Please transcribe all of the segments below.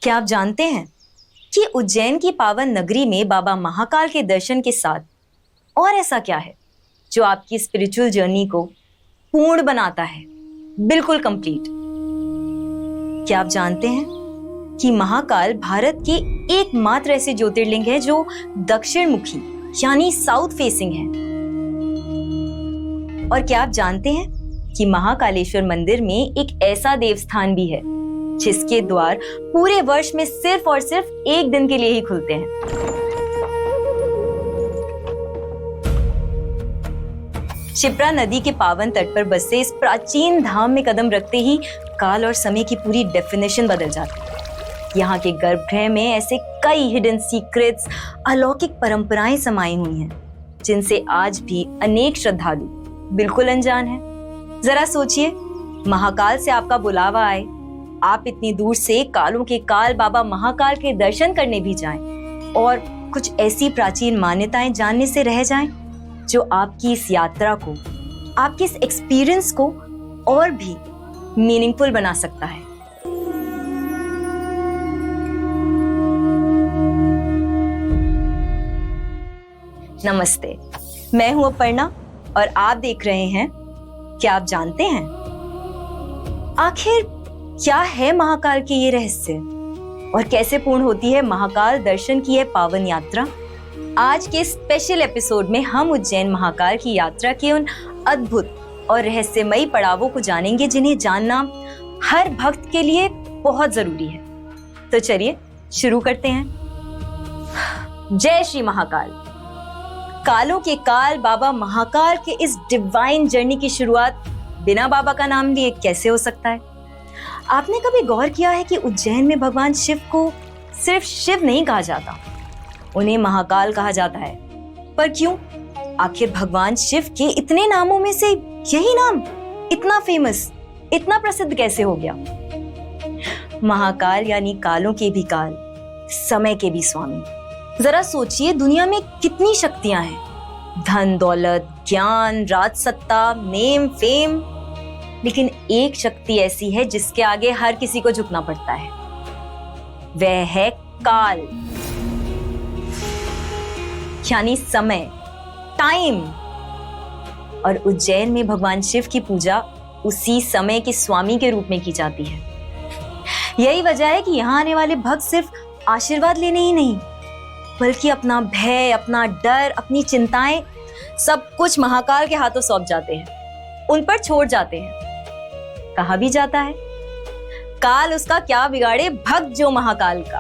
क्या आप जानते हैं कि उज्जैन की पावन नगरी में बाबा महाकाल के दर्शन के साथ और ऐसा क्या है जो आपकी स्पिरिचुअल जर्नी को पूर्ण बनाता है, बिल्कुल कंप्लीट। क्या आप जानते हैं कि महाकाल भारत के एकमात्र ऐसे ज्योतिर्लिंग है जो दक्षिण मुखी यानी साउथ फेसिंग है। और क्या आप जानते हैं कि महाकालेश्वर मंदिर में एक ऐसा देवस्थान भी है जिसके द्वार पूरे वर्ष में सिर्फ और सिर्फ एक दिन के लिए ही खुलते हैं। क्षिप्रा नदी के पावन तट पर बसे इस प्राचीन धाम में कदम रखते ही काल और समय की पूरी डेफिनेशन बदल जाती है। यहाँ के गर्भगृह में ऐसे कई हिडन सीक्रेट्स, अलौकिक परंपराएं समाई हुई हैं जिनसे आज भी अनेक श्रद्धालु बिल्कुल अनजान हैं। जरा सोचिए, महाकाल से आपका बुलावा आए, आप इतनी दूर से कालों के काल बाबा महाकाल के दर्शन करने भी जाएं और कुछ ऐसी प्राचीन मान्यताएं जानने से रह जाएं जो आपकी इस यात्रा को, आपके इस एक्सपीरियंस को और भी मीनिंगफुल बना सकता है। नमस्ते, मैं हूं अपर्णा और आप देख रहे हैं क्या आप जानते हैं। आखिर क्या है महाकाल के ये रहस्य और कैसे पूर्ण होती है महाकाल दर्शन की यह पावन यात्रा। आज के स्पेशल एपिसोड में हम उज्जैन महाकाल की यात्रा के उन अद्भुत और रहस्यमयी पड़ावों को जानेंगे जिन्हें जानना हर भक्त के लिए बहुत जरूरी है। तो चलिए शुरू करते हैं। जय श्री महाकाल। कालों के काल बाबा महाकाल के इस डिवाइन जर्नी की शुरुआत बिना बाबा का नाम लिए कैसे हो सकता है। आपने कभी गौर किया है कि उज्जैन में भगवान शिव को सिर्फ शिव नहीं कहा जाता, उन्हें महाकाल कहा जाता है। पर क्यों? आखिर भगवान शिव के इतने नामों में से यही नाम इतना फेमस, इतना प्रसिद्ध कैसे हो गया। महाकाल यानी कालों के भी काल, समय के भी स्वामी। जरा सोचिए, दुनिया में कितनी शक्तियां हैं, धन दौलत, ज्ञान, राजसत्ता, नेम, फेम, लेकिन एक शक्ति ऐसी है जिसके आगे हर किसी को झुकना पड़ता है। वह है काल यानी समय, टाइम। और उज्जैन में भगवान शिव की पूजा उसी समय के स्वामी के रूप में की जाती है। यही वजह है कि यहाँ आने वाले भक्त सिर्फ आशीर्वाद लेने ही नहीं, बल्कि अपना भय, अपना डर, अपनी चिंताएं सब कुछ महाकाल के हाथों सौंप जाते हैं, उन पर छोड़ जाते हैं। कहा भी जाता है, काल उसका क्या बिगाड़े, भक्त जो महाकाल का।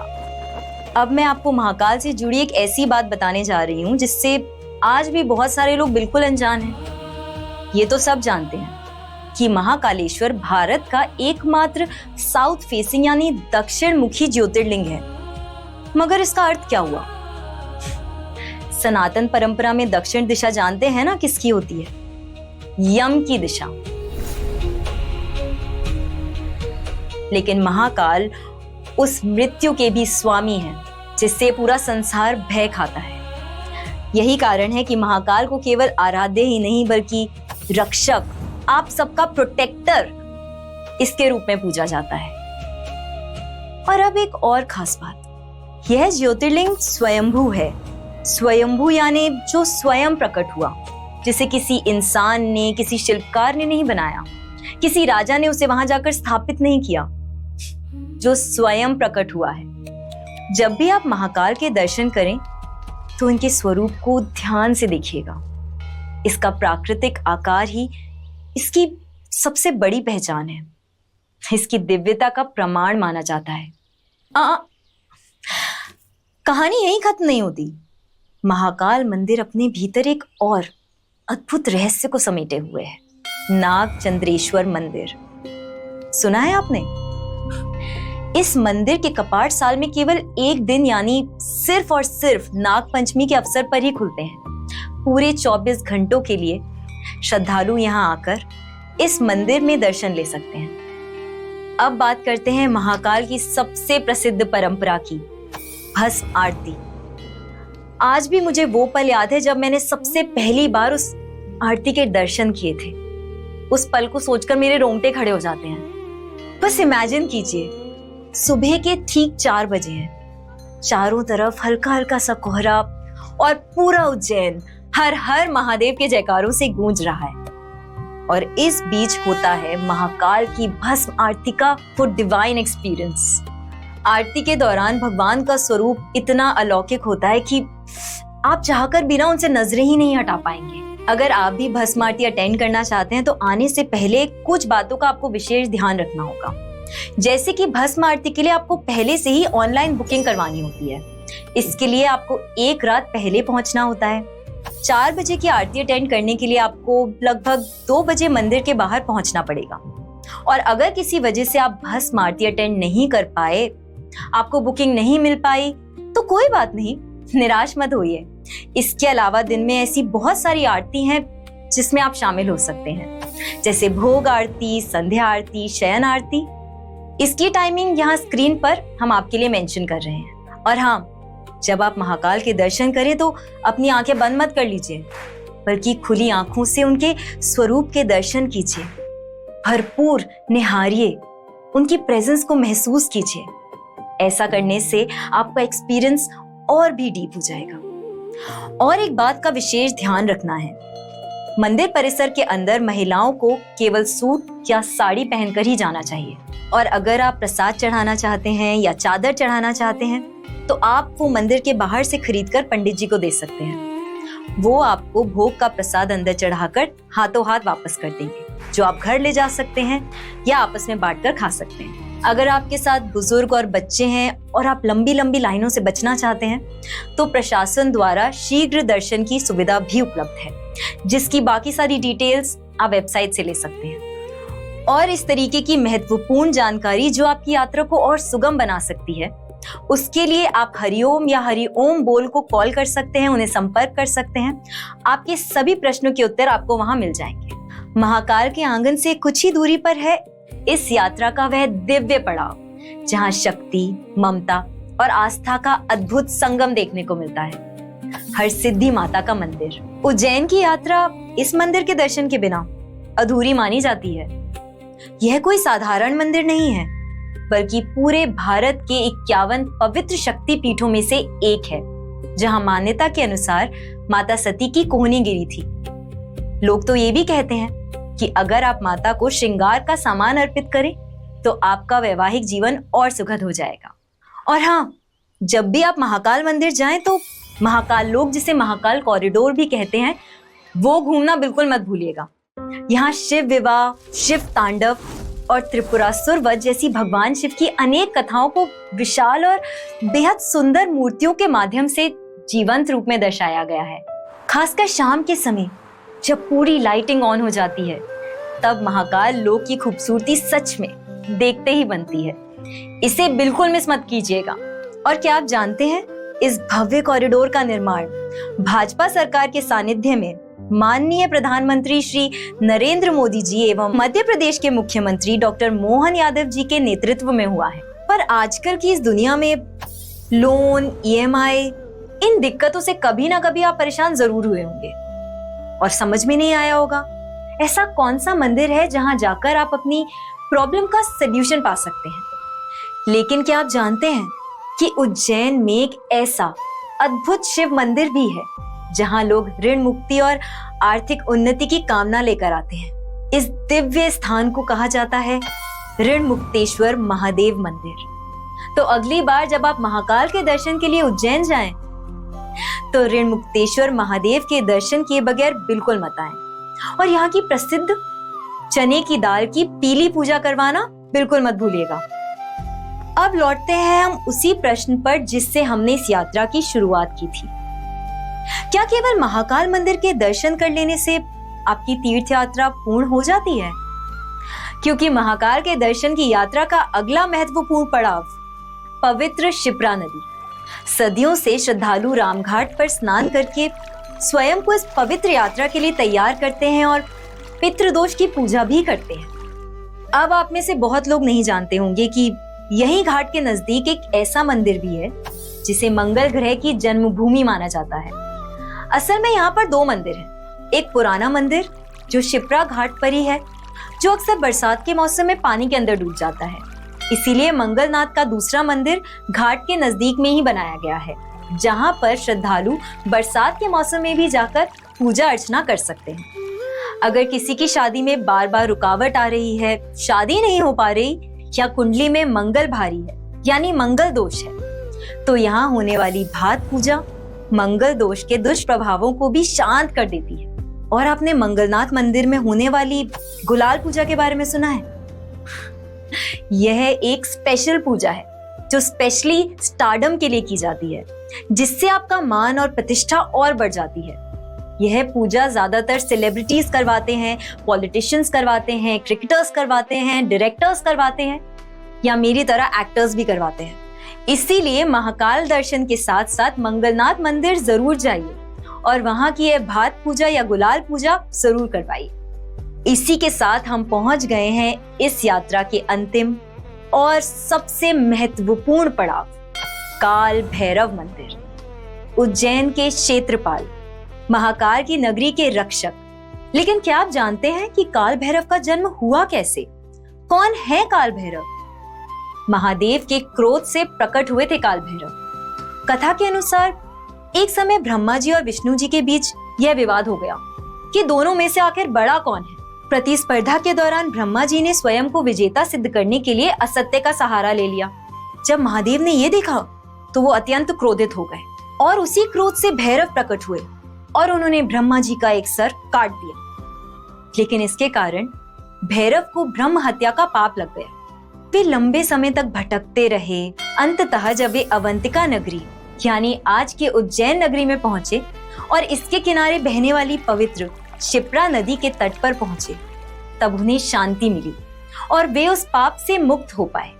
अब मैं आपको महाकाल से जुड़ी एक ऐसी बात बताने जा रही हूं जिससे आज भी बहुत सारे लोग बिल्कुल अनजान हैं। ये तो सब जानते हैं कि महाकालेश्वर भारत का एकमात्र साउथ फेसिंग यानी दक्षिण मुखी ज्योतिर्लिंग है। मगर इसका अर्थ क्या हुआ? सनातन परंपरा में दक्षिण दिशा जानते हैं ना किसकी होती है? यम की दिशा। लेकिन महाकाल उस मृत्यु के भी स्वामी हैं जिससे पूरा संसार भय खाता है। यही कारण है कि महाकाल को केवल आराध्य ही नहीं बल्कि रक्षक, आप सबका प्रोटेक्टर इसके रूप में पूजा जाता है। और अब एक और खास बात, यह ज्योतिर्लिंग स्वयंभू है। स्वयंभू यानी जो स्वयं प्रकट हुआ, जिसे किसी इंसान ने, किसी शिल्पकार ने नहीं बनाया, किसी राजा ने उसे वहां जाकर स्थापित नहीं किया, जो स्वयं प्रकट हुआ है। जब भी आप महाकाल के दर्शन करें तो उनके स्वरूप को ध्यान से देखिएगा। इसका प्राकृतिक आकार ही इसकी सबसे बड़ी पहचान है, इसकी दिव्यता का प्रमाण माना जाता है। कहानी यहीं खत्म नहीं होती। महाकाल मंदिर अपने भीतर एक और अद्भुत रहस्य को समेटे हुए है। नाग चंद्रेश्वर मंदिर, सुना है आपने? इस मंदिर के कपाट साल में केवल एक दिन यानी सिर्फ और सिर्फ नाग पंचमी के अवसर पर ही खुलते हैं। पूरे 24 घंटों के लिए श्रद्धालु यहाँ आकर इस मंदिर में दर्शन ले सकते हैं। अब बात करते हैं महाकाल की सबसे प्रसिद्ध परंपरा की, भस्म आरती। आज भी मुझे वो पल याद है जब मैंने सबसे पहली बार उस आरती के दर्शन किए थे। उस पल को सोचकर मेरे रोंगटे खड़े हो जाते हैं। बस इमेजिन कीजिए, सुबह के ठीक 4 बजे हैं। चारों तरफ हल्का हल्का सा कोहरा और पूरा उज्जैन हर हर महादेव के जयकारों से गूंज रहा है। और इस बीच होता है महाकाल की भस्म आरती का वो डिवाइन एक्सपीरियंस। आरती के दौरान भगवान का स्वरूप इतना अलौकिक होता है कि आप चाहकर बिना उनसे नजरें ही नहीं हटा पाएंगे। अगर आप भी भस्म आरती अटेंड करना चाहते हैं तो आने से पहले कुछ बातों का आपको विशेष ध्यान रखना होगा। जैसे कि भस्म आरती के लिए आपको पहले से ही ऑनलाइन बुकिंग करवानी होती है। इसके लिए आपको एक रात पहले पहुंचना होता है। 4 बजे की आरती अटेंड करने के लिए आपको लगभग 2 बजे मंदिर के बाहर पहुंचना पड़ेगा। और अगर किसी वजह से आप भस्म आरती अटेंड नहीं कर पाए, आपको बुकिंग नहीं मिल पाई, तो कोई बात नहीं, निराश मत होइए। इसके अलावा दिन में ऐसी बहुत सारी आरती हैं जिसमें आप शामिल हो सकते हैं, जैसे भोग आरती, संध्या आरती, शयन आरती। इसकी टाइमिंग यहाँ स्क्रीन पर हम आपके लिए मेंशन कर रहे हैं। और हाँ, जब आप महाकाल के दर्शन करें तो अपनी आंखें बंद मत कर लीजिए, बल्कि खुली आंखों से उनके स्वरूप के दर्शन कीजिए। भरपूर निहारिए, उनकी प्रेजेंस को महसूस कीजिए। ऐसा करने से आपका एक्सपीरियंस और भी डीप हो जाएगा। और एक बात का विशेष ध्यान रखना है, मंदिर परिसर के अंदर महिलाओं को केवल सूट या साड़ी पहनकर ही जाना चाहिए। और अगर आप प्रसाद चढ़ाना चाहते हैं या चादर चढ़ाना चाहते हैं तो आप वो मंदिर के बाहर से खरीदकर पंडित जी को दे सकते हैं। वो आपको भोग का प्रसाद अंदर चढ़ाकर हाथों हाथ वापस कर देंगे, जो आप घर ले जा सकते हैं या आपस में बांटकर खा सकते हैं। अगर आपके साथ बुजुर्ग और बच्चे हैं और आप लंबी लंबी लाइनों से बचना चाहते हैं तो प्रशासन द्वारा शीघ्र दर्शन की सुविधा भी उपलब्ध है, जिसकी बाकी सारी डिटेल्स आप वेबसाइट से ले सकते हैं। और इस तरीके की महत्वपूर्ण जानकारी जो आपकी यात्रा को और सुगम बना सकती है, उसके लिए आप हरिओम या हरिओम बोल को कॉल कर सकते हैं, उन्हें संपर्क कर सकते हैं। आपके सभी प्रश्नों के उत्तर आपको वहां मिल जाएंगे। महाकाल के आंगन से कुछ ही दूरी पर है इस यात्रा का वह दिव्य पड़ाव, जहां शक्ति, ममता और आस्था का अद्भुत संगम देखने को मिलता है। हरसिद्धि माता का मंदिर। उज्जैन की यात्रा इस मंदिर के दर्शन के बिना अधूरी मानी जाती है। यह कोई साधारण मंदिर नहीं है, बल्कि पूरे भारत के 51 पवित्र शक्ति पीठों में से एक है, जहां मान्यता के अनुसार माता सती की कोहनी गिरी थी। लोग तो ये भी कहते हैं कि अगर आप माता को श्रृंगार का सामान अर्पित करें तो आपका वैवाहिक जीवन और सुखद हो जाएगा। और हाँ, जब भी आप महाकाल मंदिर जाएं तो महाकाल लोक, जिसे महाकाल कॉरिडोर भी कहते हैं, वो घूमना बिल्कुल मत भूलिएगा। यहाँ शिव विवाह, शिव तांडव और त्रिपुरासुर वध जैसी भगवान शिव की अनेक कथाओं को विशाल और बेहद सुंदर मूर्तियों के माध्यम से जीवंत रूप में दर्शाया गया है। खासकर शाम के समय जब पूरी लाइटिंग ऑन हो जाती है, तब महाकाल लोक की खूबसूरती सच में देखते ही बनती है। इसे बिल्कुल मिस मत कीजिएगा। और क्या आप जानते हैं, इस भव्य कॉरिडोर का निर्माण भाजपा सरकार के सानिध्य में माननीय प्रधानमंत्री श्री नरेंद्र मोदी जी एवं मध्य प्रदेश के मुख्यमंत्री डॉक्टर मोहन यादव जी के नेतृत्व में हुआ है। पर आजकल की इस दुनिया में लोन, EMI, इन दिक्कतों से कभी ना कभी आप परेशान जरूर हुए होंगे और समझ में नहीं आया होगा ऐसा कौन सा मंदिर है जहां जाकर आप अपनी प्रॉब्लम का सल्यूशन पा सकते हैं। लेकिन क्या आप जानते हैं कि उज्जैन में एक ऐसा अद्भुत शिव मंदिर भी है जहां लोग ऋण मुक्ति और आर्थिक उन्नति की कामना लेकर आते हैं। इस दिव्य स्थान को कहा जाता है ऋण मुक्तेश्वर महादेव मंदिर। तो अगली बार जब आप महाकाल के दर्शन के लिए उज्जैन जाएं, तो ऋण मुक्तेश्वर महादेव के दर्शन किए बगैर बिल्कुल मत आएं। और यहाँ की प्रसिद्ध चने की दाल की पीली पूजा करवाना बिल्कुल मत भूलिएगा। अब लौटते हैं हम उसी प्रश्न पर जिससे हमने इस यात्रा की शुरुआत की थी। क्या केवल महाकाल मंदिर के दर्शन कर लेने से आपकी तीर्थ यात्रा पूर्ण हो जाती है? क्योंकि महाकाल के दर्शन की यात्रा का अगला महत्वपूर्ण पड़ाव पवित्र शिप्रा नदी। सदियों से श्रद्धालु रामघाट पर स्नान करके स्वयं को इस पवित्र यात्रा के लिए तैयार करते हैं और पितृदोष की पूजा भी करते हैं। अब आप में से बहुत लोग नहीं जानते होंगे कि यही घाट के नजदीक एक ऐसा मंदिर भी है जिसे मंगल ग्रह की जन्मभूमि माना जाता है। असल में यहाँ पर 2 मंदिर हैं। एक पुराना मंदिर जो शिप्रा घाट पर ही है, जो अक्सर बरसात के मौसम में पानी के अंदर डूब जाता है। इसीलिए मंगलनाथ का दूसरा मंदिर घाट के नजदीक में ही बनाया गया है, जहां पर श्रद्धालु बरसात के मौसम में भी जाकर पूजा अर्चना कर सकते हैं। अगर किसी की शादी में बार बार रुकावट आ रही है, शादी नहीं हो पा रही या कुंडली में मंगल भारी है यानी मंगल दोष है, तो यहाँ होने वाली भात पूजा मंगल दोष के दुष्प्रभावों को भी शांत कर देती है। और आपने मंगलनाथ मंदिर में होने वाली गुलाल पूजा के बारे में सुना है? यह एक स्पेशल पूजा है जो स्पेशली स्टारडम के लिए की जाती है, जिससे आपका मान और प्रतिष्ठा और बढ़ जाती है। यह पूजा ज्यादातर सेलिब्रिटीज करवाते हैं, पॉलिटिशियंस करवाते हैं, क्रिकेटर्स करवाते हैं, डायरेक्टर्स करवाते हैं या मेरी तरह एक्टर्स भी करवाते हैं। इसीलिए महाकाल दर्शन के साथ साथ मंगलनाथ मंदिर जरूर जाइए और वहां की यह भात पूजा या गुलाल पूजा जरूर करवाइए। इसी के साथ हम पहुंच गए हैं इस यात्रा के अंतिम और सबसे महत्वपूर्ण पड़ाव, काल भैरव मंदिर। उज्जैन के क्षेत्रपाल, महाकाल की नगरी के रक्षक। लेकिन क्या आप जानते हैं कि काल भैरव का जन्म हुआ कैसे? कौन है काल भैरव? महादेव के क्रोध से प्रकट हुए थे काल भैरव। कथा के अनुसार एक समय ब्रह्मा जी और विष्णु जी के बीच यह विवाद हो गया कि दोनों में से आखिर बड़ा कौन है। प्रतिस्पर्धा के दौरान ब्रह्मा जी ने स्वयं को विजेता सिद्ध करने के लिए असत्य का सहारा ले लिया। जब महादेव ने यह देखा तो वो अत्यंत क्रोधित हो गए और उसी क्रोध से भैरव प्रकट हुए और उन्होंने ब्रह्मा जी का एक सर काट दिया। लेकिन इसके कारण भैरव को ब्रह्म हत्या का पाप लग गया। वे लंबे समय तक भटकते रहे। अंततः जब वे अवंतिका नगरी यानी आज के उज्जैन नगरी में पहुंचे और इसके किनारे बहने वाली पवित्र शिप्रा नदी के तट पर पहुंचे, तब उन्हें शांति मिली और वे उस पाप से मुक्त हो पाए।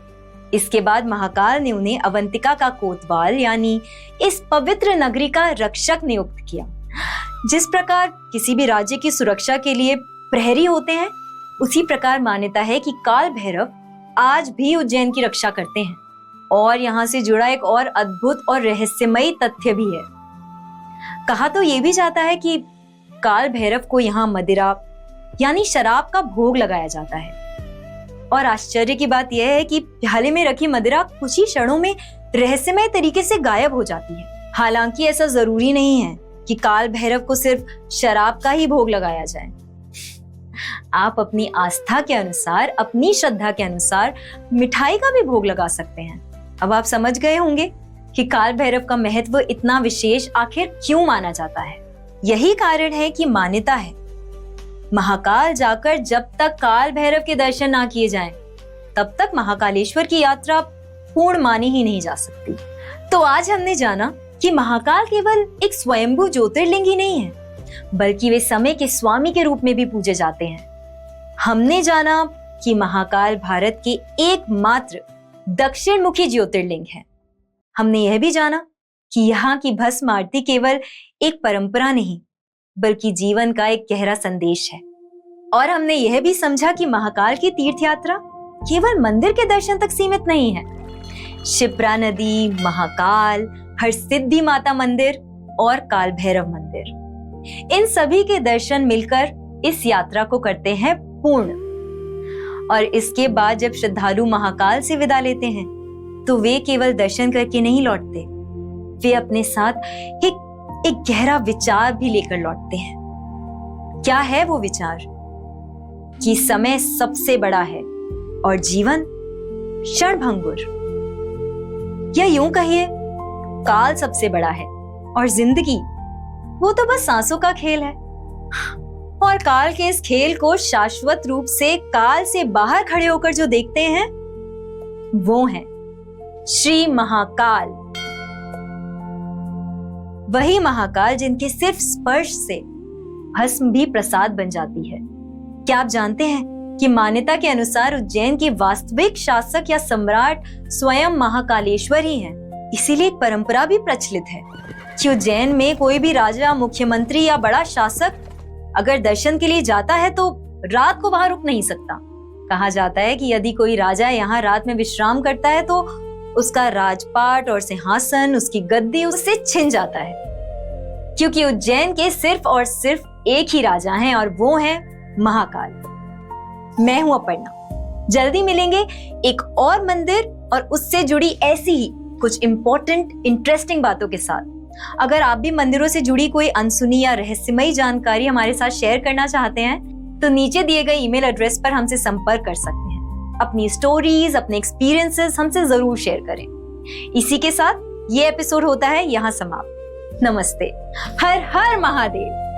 इसके बाद महाकाल ने उन्हें अवंतिका का कोतवाल यानी इस पवित्र नगरी का रक्षक नियुक्त किया। जिस प्रकार किसी भी राज्य की सुरक्षा के लिए प्रहरी होते हैं, उसी प्रकार मान्यता है कि काल भैरव आज भी उज्जैन की रक्षा करते हैं। और यहाँ से जुड़ा एक और अद्भुत और रहस्यमयी तथ्य भी है। कहा तो ये भी जाता है कि काल भैरव को यहाँ मदिरा यानी शराब का भोग लगाया जाता है। और आश्चर्य की बात यह है कि प्याले में रखी मदिरा कुछ ही क्षणों में रहस्यमय तरीके से गायब हो जाती है। हालांकि ऐसा जरूरी नहीं है कि काल भैरव को सिर्फ शराब का ही भोग लगाया जाए। आप अपनी आस्था के अनुसार, अपनी श्रद्धा के अनुसार मिठाई का भी भोग लगा सकते हैं। अब आप समझ गए होंगे कि काल भैरव का महत्व इतना विशेष आखिर क्यों माना जाता है। यही कारण है कि मान्यता है महाकाल जाकर जब तक काल भैरव के दर्शन ना किए जाएं, तब तक महाकालेश्वर की यात्रा पूर्ण मानी ही नहीं जा सकती। तो आज हमने जाना कि महाकाल केवल एक स्वयंभू ज्योतिर्लिंग ही नहीं है, बल्कि वे समय के स्वामी के रूप में भी पूजे जाते हैं। हमने जाना कि महाकाल भारत के एकमात्र दक्षिण मुखी ज्योतिर्लिंग है। हमने यह भी जाना कि यहाँ की भस्म आरती केवल एक परंपरा नहीं, बल्कि जीवन का एक गहरा संदेश है। और हमने यह भी समझा कि महाकाल की तीर्थ यात्रा केवल मंदिर के दर्शन तक सीमित नहीं है। शिप्रा नदी, महाकाल, हरसिद्धि माता मंदिर और काल भैरव मंदिर, इन सभी के दर्शन मिलकर इस यात्रा को करते हैं पूर्ण। और इसके बाद जब श्रद्धालु महाकाल से विदा लेते हैं, तो वे केवल दर्शन करके नहीं लौटते, वे अपने साथ एक गहरा विचार भी लेकर लौटते हैं। क्या है वो विचार? कि समय सबसे बड़ा है और जीवन क्षणभंगुर। या यूं कहिए, काल सबसे बड़ा है और जिंदगी वो तो बस सांसों का खेल है। और काल के इस खेल को शाश्वत रूप से काल से बाहर खड़े होकर जो देखते हैं, वो हैं श्री महाकाल। वही महाकाल जिनके सिर्फ स्पर्श से भस्म भी प्रसाद बन जाती है। क्या आप जानते हैं कि मान्यता के अनुसार उज्जैन के वास्तविक शासक या सम्राट स्वयं महाकालेश्वर ही हैं। इसीलिए एक परंपरा भी प्रचलित है कि उज्जैन में कोई भी राजा, मुख्यमंत्री या बड़ा शासक अगर दर्शन के लिए जाता है तो रात को वहां रुक नहीं सकता। कहा जाता है कि यदि कोई राजा यहाँ रात में विश्राम करता है तो उसका राजपाट और सिंहासन, उसकी गद्दी उससे छिन जाता है। क्योंकि उज्जैन के सिर्फ और सिर्फ एक ही राजा हैं और वो हैं महाकाल। मैं हूं अपर्णा जल्दी मिलेंगे एक और मंदिर और उससे जुड़ी ऐसी ही कुछ इंपॉर्टेंट इंटरेस्टिंग बातों के साथ। अगर आप भी मंदिरों से जुड़ी कोई अनसुनी या रहस्यमयी जानकारी हमारे साथ शेयर करना चाहते हैं तो नीचे दिए गए ईमेल एड्रेस पर हमसे संपर्क कर सकते हैं। अपनी स्टोरीज, अपने एक्सपीरियंसेस हमसे जरूर शेयर करें। इसी के साथ ये एपिसोड होता है यहाँ समाप्त। नमस्ते। हर हर महादेव।